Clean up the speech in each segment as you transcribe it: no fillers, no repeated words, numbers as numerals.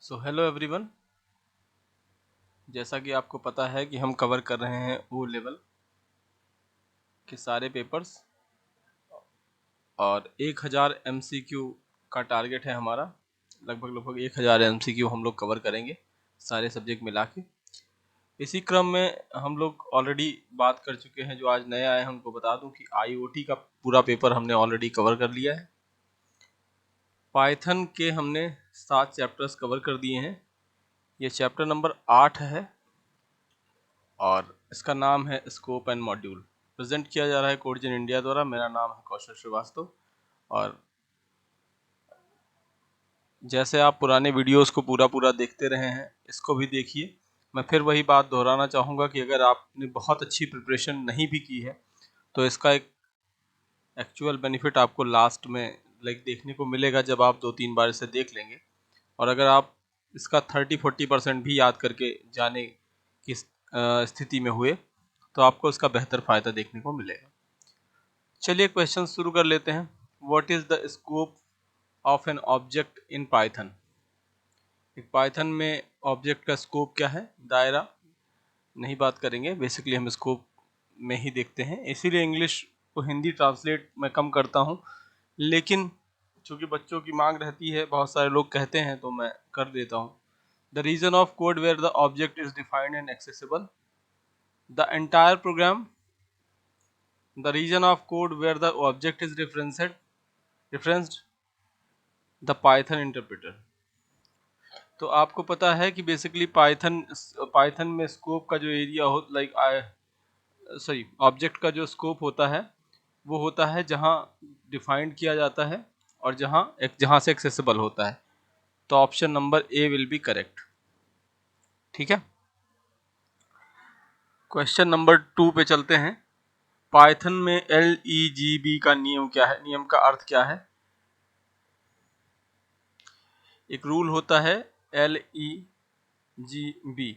So hello everyone. जैसा कि आपको पता है कि हम कवर कर रहे हैं ओ लेवल के सारे पेपर्स और 1000 MCQ का टारगेट है हमारा। लगभग 1000 MCQ हम लोग कवर करेंगे सारे सब्जेक्ट मिला के। इसी क्रम में हम लोग ऑलरेडी बात कर चुके हैं। जो आज नए आए हैं उनको बता दूं कि IoT का पूरा पेपर हमने ऑलरेडी कवर कर लिया है। पाइथन के हमने 7 चैप्टर्स कवर कर दिए हैं। ये चैप्टर नंबर 8 है और इसका नाम है स्कोप एंड मॉड्यूल। प्रेजेंट किया जा रहा है कोडजिन इंडिया द्वारा। मेरा नाम है कौशल श्रीवास्तव और जैसे आप पुराने वीडियोस को पूरा देखते रहे हैं, इसको भी देखिए। मैं फिर वही बात दोहराना चाहूँगा कि अगर आपने बहुत अच्छी प्रिपरेशन नहीं भी की है तो इसका एक एक्चुअल बेनिफिट आपको लास्ट में देखने को मिलेगा जब आप 2-3 बार इसे देख लेंगे। और अगर आप इसका 30-40% भी याद करके जाने की स्थिति में हुए तो आपको इसका बेहतर फ़ायदा देखने को मिलेगा। चलिए क्वेश्चन शुरू कर लेते हैं। What is the scope of an object in Python. एक पाइथन में ऑब्जेक्ट का स्कोप क्या है? दायरा नहीं बात करेंगे, बेसिकली हम स्कोप में ही देखते हैं। इसीलिए इंग्लिश को हिंदी ट्रांसलेट मैं कम करता हूँ, लेकिन चूँकि बच्चों की मांग रहती है, बहुत सारे लोग कहते हैं तो मैं कर देता हूँ। The region of code where the object is defined and accessible. The entire program. The region of code where the object is referenced, the Python interpreter। तो आपको पता है कि बेसिकली पाइथन में स्कोप का जो एरिया हो ऑब्जेक्ट का जो स्कोप होता है वो होता है जहां डिफाइंड किया जाता है और जहां से एक्सेसिबल होता है। तो option number A will be correct. ठीक है, क्वेश्चन नंबर 2 पे चलते हैं। पाइथन में LEGB का नियम क्या है? नियम का अर्थ क्या है? एक रूल होता है LEGB।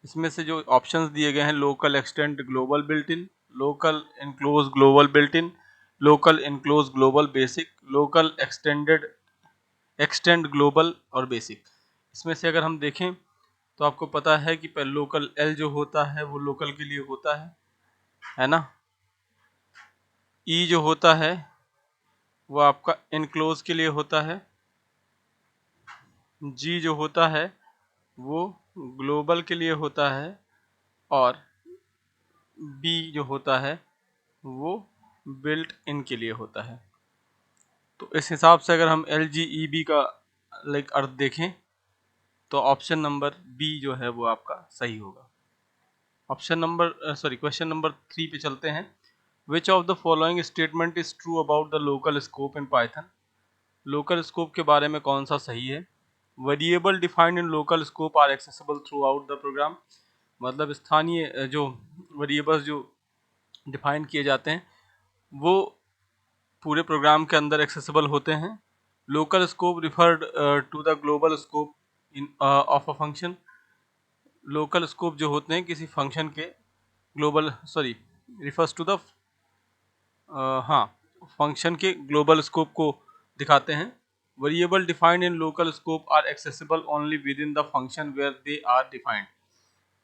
इसमें से जो ऑप्शंस दिए गए हैं, local extend global built in, local enclose global built in, local enclose global basic, local extend global और बेसिक। इसमें से अगर हम देखें तो आपको पता है कि लोकल L जो होता है वो लोकल के लिए होता है ना। E जो होता है वो आपका इनक्लोज के लिए होता है। G जो होता है वो ग्लोबल के लिए होता है और B जो होता है वो बिल्ट इन के लिए होता है। तो इस हिसाब से अगर हम LGEB का अर्थ देखें तो ऑप्शन नंबर बी जो है वो आपका सही होगा। क्वेश्चन नंबर 3 पे चलते हैं। Which of the following statement is true about the local scope in Python. Local scope के बारे में कौन सा सही है? Variable defined in local scope are accessible throughout the program. मतलब स्थानीय जो वेरिएबल्स जो डिफाइन किए जाते हैं वो पूरे प्रोग्राम के अंदर एक्सेसिबल होते हैं। Local scope referred to the global scope in of a function. Local scope जो होते हैं किसी फंक्शन के रिफर्स टू द फंक्शन के ग्लोबल स्कोप को दिखाते हैं। Variable defined in local scope are accessible only within the function where they are defined.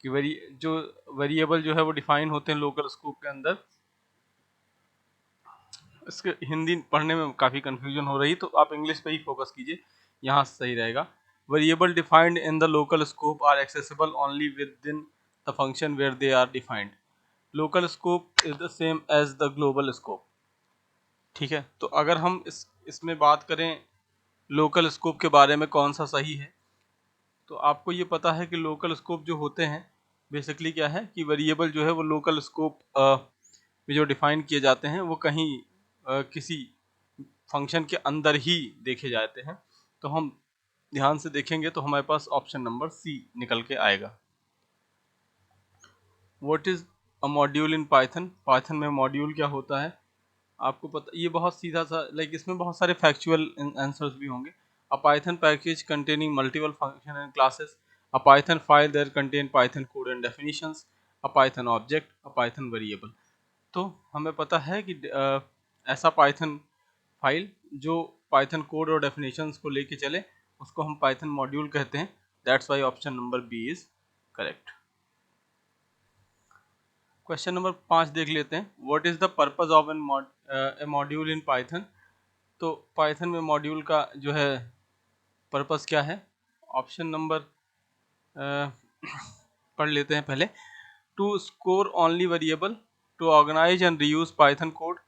कि जो वेरिएबल जो है वो डिफाइन होते हैं लोकल स्कोप के अंदर। इसके हिंदी पढ़ने में काफ़ी कन्फ्यूजन हो रही, तो आप इंग्लिश पे ही फोकस कीजिए, यहाँ सही रहेगा। Variable defined in the local scope are accessible only within the function where they are defined. Local scope is the same as the global scope. ठीक है, तो अगर हम इसमें बात करें लोकल स्कोप के बारे में कौन सा सही है, तो आपको ये पता है कि लोकल स्कोप जो होते हैं बेसिकली क्या है कि वेरिएबल जो है वो लोकल स्कोप में जो डिफाइन किए जाते हैं वो कहीं किसी फंक्शन के अंदर ही देखे जाते हैं। तो हम ध्यान से देखेंगे तो हमारे पास ऑप्शन नंबर सी निकल के आएगा। What is a module in Python. Python में मॉड्यूल क्या होता है आपको पता। ये बहुत सीधा सा इसमें बहुत सारे फैक्चुअल आंसर्स भी होंगे। A Python package containing multiple function and classes, a Python file their contain Python code and definitions, a Python object, a Python variable. तो हमें पता है कि ऐसा पाइथन फाइल जो पाइथन कोड और डेफिनेशंस को लेके चले उसको हम पाइथन मॉड्यूल कहते हैं। That's why option number B is correct. Question number 5 देख लेते हैं। What is the purpose of a module in Python. तो पाइथन में मॉड्यूल का जो है पर्पस क्या है। ऑप्शन नंबर पढ़ लेते हैं पहले। To score only variable, to organise and reuse Python code,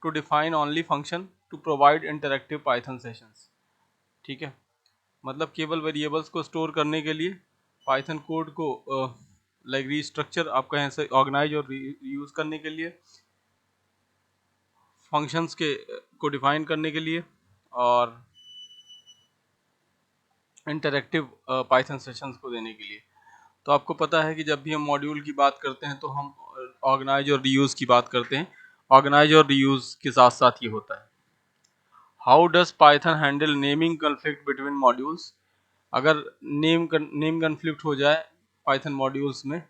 to define only function, to provide interactive Python sessions. ठीक है, मतलब केवल वेरिएबल्स को स्टोर करने के लिए, पाइथन कोड को लाइक रीस्ट्रक्चर आप कहें से ऑर्गेनाइज और रीयूज करने के लिए, फंक्शंस के को डिफाइन करने के लिए, और इंटरैक्टिव पाइथन सेशंस को देने के लिए। तो आपको पता है कि जब भी हम मॉड्यूल की बात करते हैं तो हम ऑर्गेनाइज और रीयूज की बात करते हैं। ऑर्गेनाइज और रीयूज के साथ साथ ये होता है। How does Python handle naming conflict between modules. अगर नेम कन्फ्लिक्ट हो जाए पाइथन मॉड्यूल्स में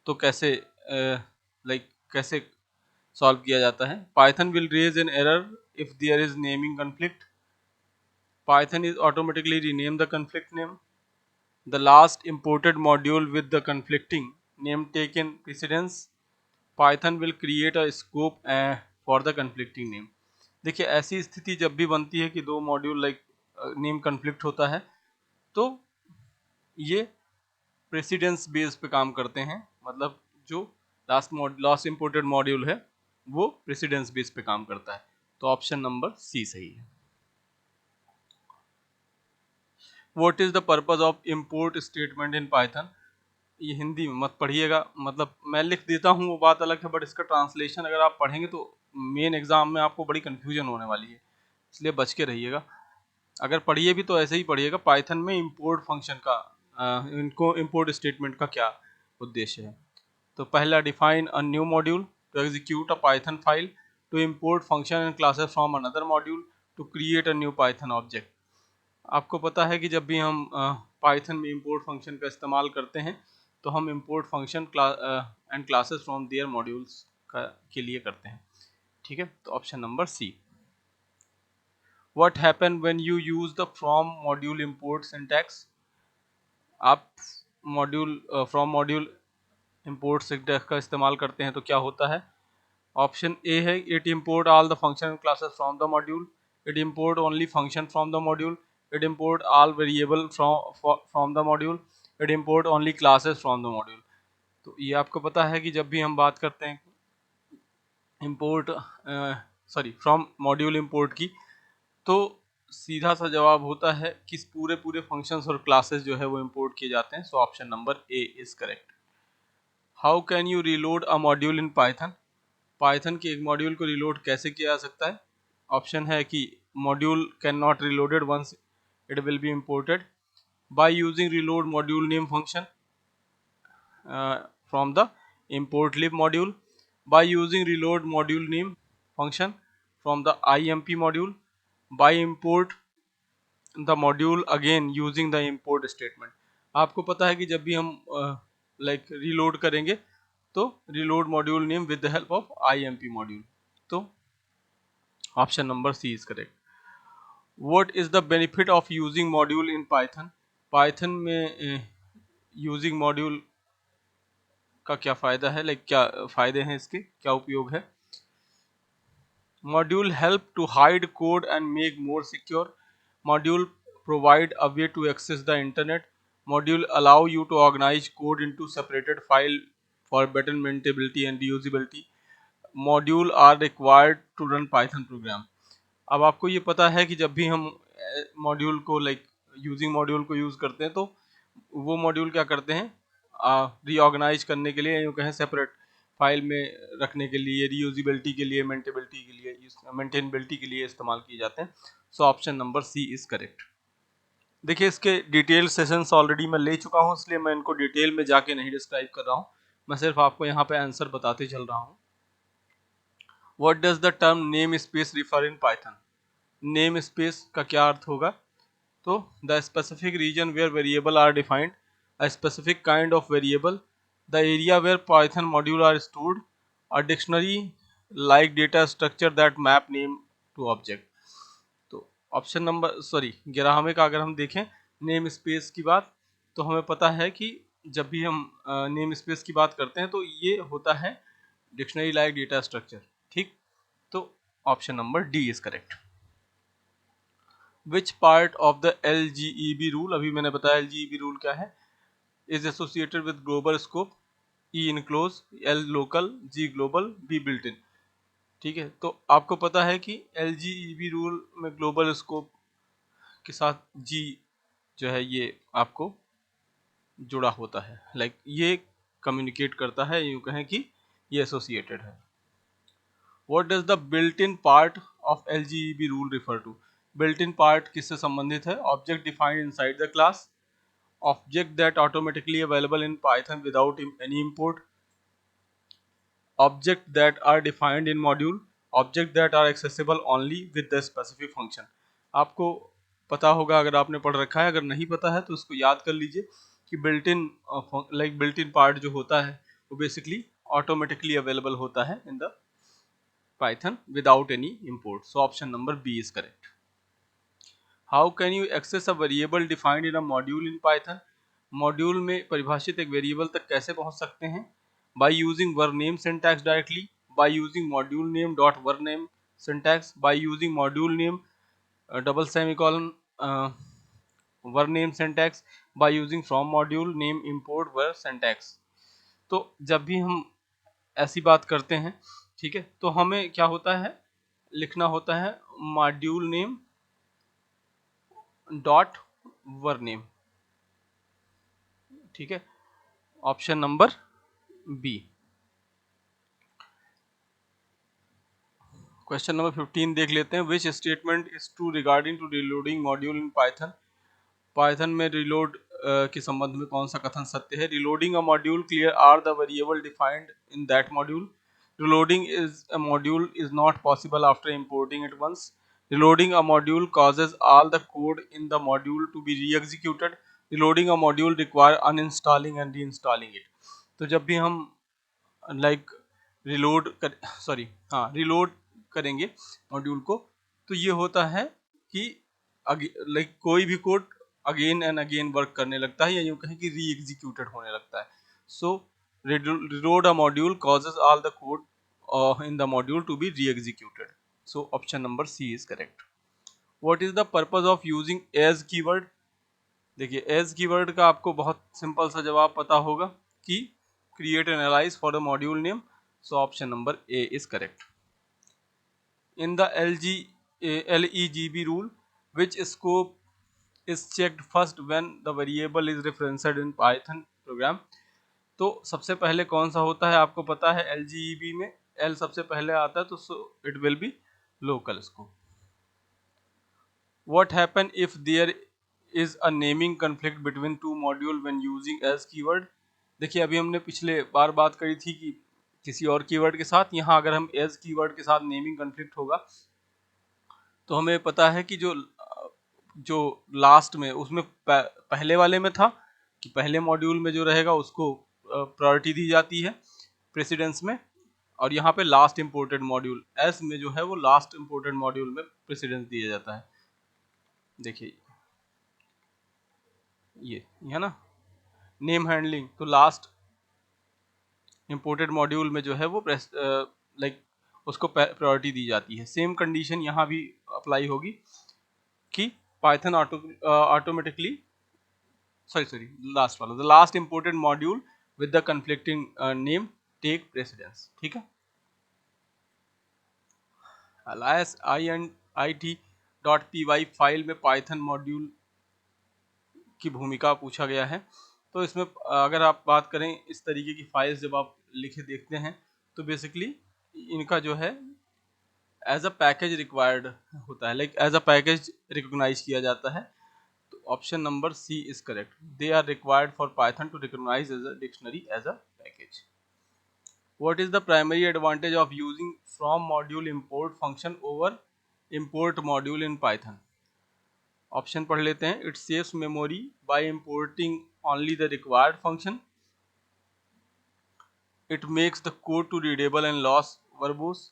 तो कैसे कैसे सॉल्व किया जाता है। Python will raise an error if there is naming conflict. Python is automatically rename the conflict name. The last imported module with the conflicting name taken precedence. Python will create a scope for the conflicting name. देखिए ऐसी स्थिति जब भी बनती है कि दो module name conflict होता है तो ये प्रेसिडेंस बेस पे काम करते हैं। मतलब जो लास्ट इंपोर्टेड मॉड्यूल है वो प्रेसिडेंस बेस पे काम करता है। तो ऑप्शन नंबर सी सही है। What is the purpose of import statement in Python. ये हिंदी में मत पढ़िएगा, मतलब मैं लिख देता हूँ वो बात अलग है, बट इसका ट्रांसलेशन अगर आप पढ़ेंगे तो मेन एग्जाम में आपको बड़ी कंफ्यूजन होने वाली है, इसलिए बच के रहिएगा। अगर पढ़िए भी तो ऐसे ही पढ़िएगा। पाइथन में इंपोर्ट फंक्शन का इनको इंपोर्ट स्टेटमेंट का क्या उद्देश्य है। तो पहला, define a new module, to execute a Python file, to import function and classes from another module, to create a new Python object. आपको पता है कि जब भी हम पाइथन में इंपोर्ट फंक्शन का इस्तेमाल करते हैं तो हम import function and classes from their modules के लिए करते हैं। ठीक है, तो option number C. What happen when you use the from module import syntax. आप module from module import syntax का इस्तेमाल करते हैं तो क्या होता है। ऑप्शन ए है, it import all the function and classes from the module, it import only function from the module, it import all variable from the module, it import only classes from the module. तो ये आपको पता है कि जब भी हम बात करते हैं इंपोर्ट फ्रॉम मॉड्यूल इंपोर्ट की, तो सीधा सा जवाब होता है कि पूरे पूरे फंक्शंस और क्लासेस जो है वो इंपोर्ट किए जाते हैं। So option number A is correct. How can you reload a module in Python. Python के एक मॉड्यूल को रिलोड कैसे किया जा सकता है। ऑप्शन है कि module can not reloaded once it will be imported, by using reload module name function from the import lib module, by using reload module name function from the IMP module, by import the module again using the import statement। आपको पता है कि जब भी हम reload करेंगे तो reload module name with the help of IMP module। तो option number C is correct. What is the benefit of using module in Python। Python में यूजिंग मॉड्यूल का क्या फ़ायदा है, क्या फ़ायदे हैं इसके, क्या उपयोग है। Module help to hide code and make more secure. Module provide a way to access the internet. Module allow you to organize code into separated file for better maintainability and reusability. Module are required to run Python program. अब आपको ये पता है कि जब भी हम module को यूजिंग मॉड्यूल को यूज़ करते हैं तो वो मॉड्यूल क्या करते हैं, रीऑर्गेनाइज करने के लिए, यूँ कहें सेपरेट फाइल में रखने के लिए, रीयूजिबिलिटी के लिए, मेंटेनेबिलिटी के लिए इस्तेमाल किए जाते हैं। So option number C is correct. देखिए इसके डिटेल सेशंस ऑलरेडी मैं ले चुका हूँ, इसलिए मैं इनको डिटेल में जाके नहीं डिस्क्राइब कर रहा हूँ, मैं सिर्फ आपको यहाँ पे आंसर बताते चल रहा हूँ। What does the term name space refer in Python. Name space का क्या अर्थ होगा। तो the specific region where variable are defined, a specific kind of variable, the area where Python module are stored, a dictionary like data structure that map name to object। तो option number 11वें का अगर हम देखें name space की बात, तो हमें पता है कि जब भी हम नेम स्पेस की बात करते हैं तो ये होता है डिक्शनरी लाइक डेटा स्ट्रक्चर, ठीक। तो option number D is correct. Which part of the LGEB rule, अभी मैंने बताया LGEB रूल क्या है, is associated with global scope, E enclose, L local, G global, B built in, ठीक है। तो आपको पता है कि LGEB रूल में ग्लोबल स्कोप के साथ जी जो है ये आपको जुड़ा होता है, लाइक ये कम्युनिकेट करता है, यूँ कहें कि ये एसोसिएटेड है। What does the built in part of LGEB rule refer to, built in part किससे संबंधित है, object defined inside the class, object that automatically available in Python without any import, object that are defined in module, object that are accessible only with the specific function। आपको पता होगा अगर आपने पढ़ रखा है, अगर नहीं पता है तो उसको याद कर लीजिए कि built in built in part जो होता है वो बेसिकली ऑटोमेटिकली अवेलेबल होता है in the Python without any import. So option number B is correct. How can you access a variable defined in a module in Python, module में परिभाषित एक variable तक कैसे पहुंच सकते हैं, by using var name syntax directly, by using module name dot var name syntax, by using module name double semicolon var name syntax, by using from module name import var syntax। तो जब भी हम ऐसी बात करते हैं, ठीक है, तो हमें क्या होता है, लिखना होता है module name dot var name, ठीक है, option number B. Question number 15 देख लेते हैं। Which statement is true regarding to reloading module in Python, Python में रिलोड के संबंध में कौन सा कथन सत्य है। Reloading a module clear are the variable defined in that module, reloading is a module is not possible after importing it once, reloading a module causes all the code in the module to be re-executed, reloading a module require uninstalling and reinstalling it। तो जब भी हम like reload कर sorry हाँ reload करेंगे module को, तो ये होता है कि लाइक कोई भी code again and again work करने लगता है, या यूँ कहें कि री एग्जीक्यूटेड होने लगता है। सो reload a module causes all the code in the module to be re-executed। So option number C is correct। What is the purpose of using as keyword, देखिए as कीवर्ड का आपको बहुत सिंपल सा जवाब पता होगा कि create and analyze for the module name। So option number A is correct। In the LEGB rule, which scope is checked first when the variable is referenced in Python program। तो सबसे पहले कौन सा होता है, आपको पता है LGEB में L सबसे पहले आता है, तो so it will be local scope। What happen if there is a naming conflict between two module when using as keyword। देखिए अभी हमने पिछले बार बात करी थी कि किसी और कीवर्ड के साथ, यहाँ अगर हम as कीवर्ड के साथ नेमिंग conflict होगा, तो हमें पता है कि जो जो लास्ट में उसमें पहले वाले में था कि पहले मॉड्यूल में जो रहेगा उसको प्रायोरिटी दी जाती है प्रेसिडेंस में, और यहाँ पे लास्ट इंपोर्टेड मॉड्यूल एस में जो है वो लास्ट इंपोर्टेड मॉड्यूल में प्रेसिडेंस दिया जाता है। देखिए ये है ना नेम हैंडलिंग, तो लास्ट इंपोर्टेड मॉड्यूल में जो है वो लाइक उसको प्रायोरिटी दी जाती है। सेम कंडीशन यहाँ भी अप्लाई होगी कि पाइथन ऑटोमेटिकली सॉरी लास्ट वाला the last imported module with the conflicting name take precedence, ठीक है। alias int.py फाइल में पाइथन मॉड्यूल की भूमिका पूछा गया है। तो इसमें अगर आप बात करें इस तरीके की फाइल्स जब आप लिखे देखते हैं, तो बेसिकली इनका जो है एज अ पैकेज रिक्वायर्ड होता है, like as a package recognise किया जाता है। तो option number C is correct. They are required for Python to recognise as a dictionary as a package. What is the primary advantage of using from module import function over import module in Python? Option पढ़ लेते हैं। It saves memory by importing only the required function. It makes the code to readable and loss verbose.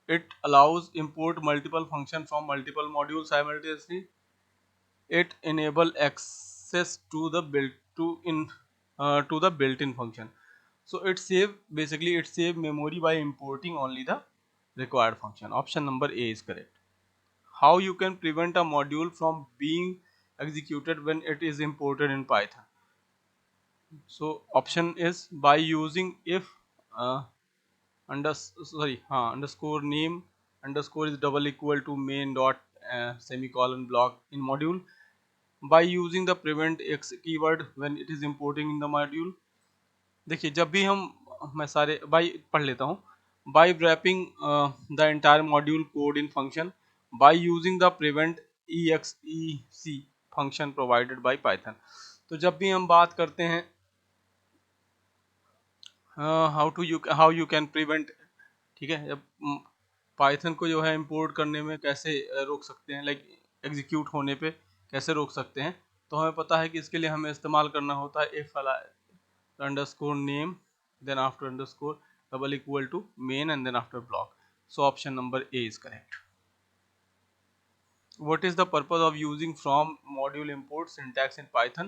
It allows import multiple function from multiple modules simultaneously. It enable access to the built-in function. So it save memory by importing only the required function. Option number A is correct. How you can prevent a module from being executed when it is imported in Python? So option is by using if uh, underscore name underscore is double equal to main dot semicolon block in module, by using the prevent x keyword when it is importing in the module. देखिए जब भी हम मैं सारे by पढ़ लेता हूँ. By wrapping the entire module code in function by using the prevent exec function provided by Python. तो जब भी हम बात करते हैं हाउ यू कैन प्रिवेंट, ठीक है, जब पाइथन को जो है इंपोर्ट करने में कैसे रोक सकते हैं, लाइक एग्जीक्यूट होने पे कैसे रोक सकते हैं, तो हमें पता है कि इसके लिए हमें इस्तेमाल करना होता है if underscore name then after underscore double equal to main and then after block. So option number A is correct. What is the purpose of using from module import syntax in Python?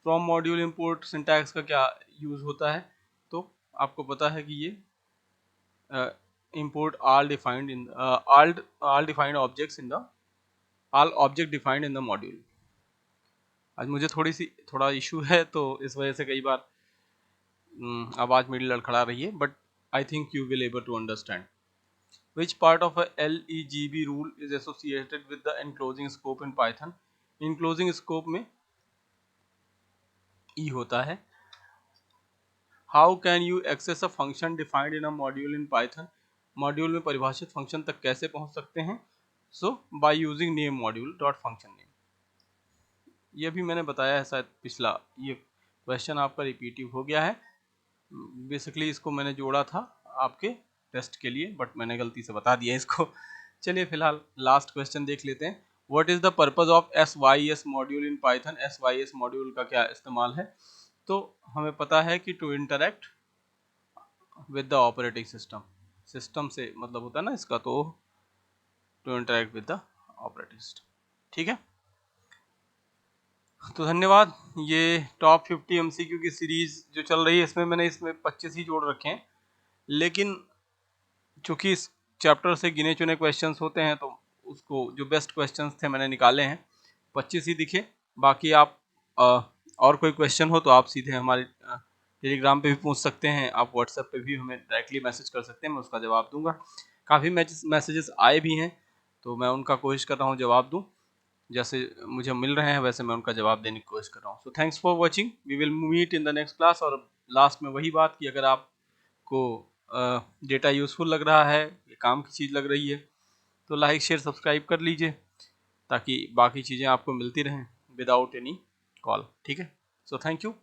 From module import syntax का क्या use होता है? तो आपको पता है कि ये import all defined in all defined objects in the all object defined in the module. आज मुझे थोड़ा इशू है तो इस वजह से कई बार आवाज मेरी लड़खड़ा रही है, but I think you will able to understand. Which part of a LEGB rule is associated with the enclosing scope in Python? Enclosing scope में E होता है. How can you access a function defined in a module in Python? Module में परिभाषित function तक कैसे पहुंच सकते हैं? So by using name module dot function name. ये भी मैंने बताया है शायद पिछला, ये क्वेश्चन आपका रिपीटिव हो गया है. बेसिकली इसको मैंने जोड़ा था आपके टेस्ट के लिए, बट मैंने गलती से बता दिया इसको. चलिए फिलहाल लास्ट क्वेश्चन देख लेते हैं. What is the purpose of SYS module in Python? SYS module का क्या इस्तेमाल है? तो हमें पता है कि to interact with the operating system. System से मतलब होता है ना इसका, तो to interact with the operating system. ठीक है, तो धन्यवाद. ये टॉप 50 MCQ की सीरीज जो चल रही है इसमें 25 ही जोड़ रखे हैं, लेकिन चूंकि इस चैप्टर से गिने चुने क्वेश्चंस होते हैं तो उसको जो बेस्ट क्वेश्चंस थे मैंने निकाले हैं. 25 ही दिखे. बाकी आप और कोई क्वेश्चन हो तो आप सीधे हमारे टेलीग्राम पे भी पूछ सकते हैं, आप व्हाट्सएप पे भी हमें डायरेक्टली मैसेज कर सकते हैं, मैं उसका जवाब दूंगा. काफ़ी मैसेजेस आए भी हैं तो मैं उनका कोशिश कर रहा हूँ जवाब दूँ. जैसे मुझे मिल रहे हैं वैसे मैं उनका जवाब देने की कोशिश कर रहा हूँ. So thanks for watching. We will meet in the next class. और लास्ट में वही बात कि अगर आपको डेटा यूज़फुल लग रहा है, ये काम की चीज़ लग रही है, तो लाइक शेयर सब्सक्राइब कर लीजिए ताकि बाकी चीज़ें आपको मिलती रहें विदाउट एनी कॉल. ठीक है, सो थैंक यू.